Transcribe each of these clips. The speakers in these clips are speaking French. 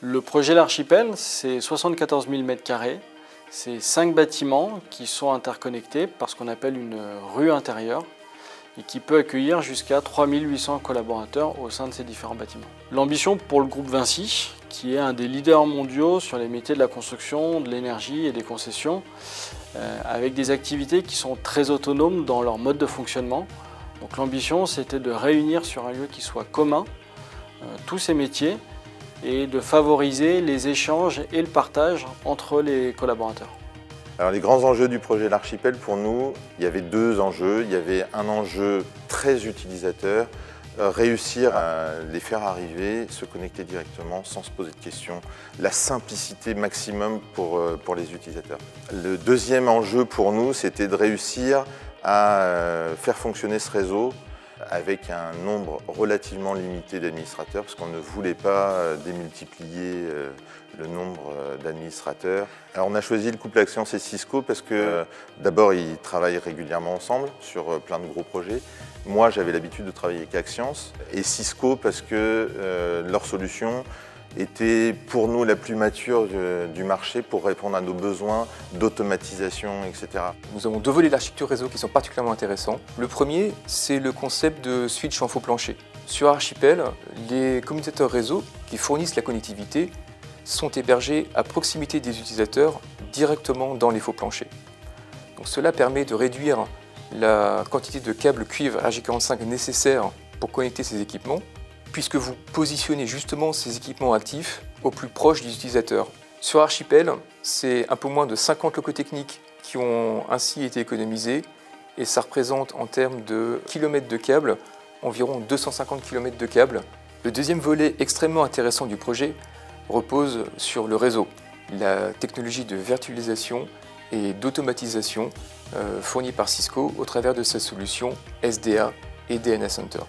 Le projet L'Archipel, c'est 74 000 m². C'est 5 bâtiments qui sont interconnectés par ce qu'on appelle une rue intérieure et qui peut accueillir jusqu'à 3800 collaborateurs au sein de ces différents bâtiments. L'ambition pour le groupe Vinci, qui est un des leaders mondiaux sur les métiers de la construction, de l'énergie et des concessions, avec des activités qui sont très autonomes dans leur mode de fonctionnement. Donc l'ambition, c'était de réunir sur un lieu qui soit commun tous ces métiers et de favoriser les échanges et le partage entre les collaborateurs. Alors les grands enjeux du projet L'Archipel, pour nous, il y avait deux enjeux. Il y avait un enjeu très utilisateur, réussir à les faire arriver, se connecter directement sans se poser de questions, la simplicité maximum pour les utilisateurs. Le deuxième enjeu pour nous, c'était de réussir à faire fonctionner ce réseau avec un nombre relativement limité d'administrateurs, parce qu'on ne voulait pas démultiplier le nombre d'administrateurs. Alors on a choisi le couple Axians et Cisco parce que d'abord ils travaillent régulièrement ensemble sur plein de gros projets. Moi j'avais l'habitude de travailler avec Axians et Cisco parce que leur solution était pour nous la plus mature du marché pour répondre à nos besoins d'automatisation, etc. Nous avons deux volets d'architecture réseau qui sont particulièrement intéressants. Le premier, c'est le concept de switch en faux plancher. Sur Archipel, les commutateurs réseau qui fournissent la connectivité sont hébergés à proximité des utilisateurs directement dans les faux planchers. Donc cela permet de réduire la quantité de câbles cuivre RJ45 nécessaires pour connecter ces équipements, puisque vous positionnez justement ces équipements actifs au plus proche des utilisateurs. Sur Archipel, c'est un peu moins de 50 locaux techniques qui ont ainsi été économisés et ça représente en termes de kilomètres de câbles environ 250 km de câbles. Le deuxième volet extrêmement intéressant du projet repose sur le réseau, la technologie de virtualisation et d'automatisation fournie par Cisco au travers de sa solution SDA et DNS Center.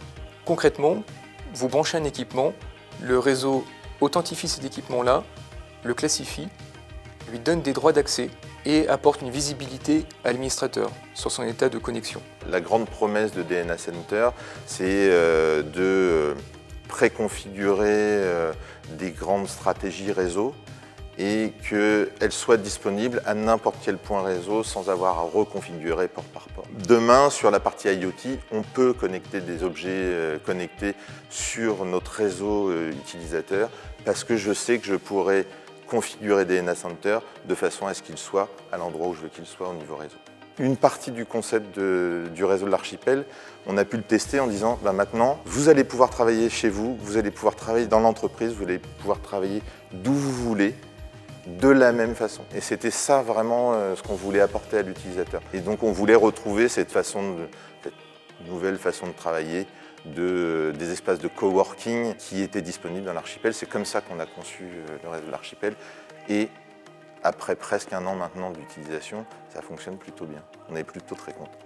Concrètement, vous branchez un équipement, le réseau authentifie cet équipement-là, le classifie, lui donne des droits d'accès et apporte une visibilité à l'administrateur sur son état de connexion. La grande promesse de DNS Center, c'est de préconfigurer des grandes stratégies réseau et qu'elles soient disponibles à n'importe quel point réseau sans avoir à reconfigurer port par port. Demain, sur la partie IoT, on peut connecter des objets connectés sur notre réseau utilisateur parce que je sais que je pourrais configurer DNS Center de façon à ce qu'il soit à l'endroit où je veux qu'il soit au niveau réseau. Une partie du concept du réseau de l'Archipel, on a pu le tester en disant maintenant, vous allez pouvoir travailler chez vous, vous allez pouvoir travailler dans l'entreprise, vous allez pouvoir travailler d'où vous voulez, de la même façon. Et c'était ça vraiment ce qu'on voulait apporter à l'utilisateur. Et donc on voulait retrouver cette nouvelle façon de travailler, des espaces de coworking qui étaient disponibles dans l'Archipel. C'est comme ça qu'on a conçu le réseau de l'Archipel. Et après presque un an maintenant d'utilisation, ça fonctionne plutôt bien. On est plutôt très contents.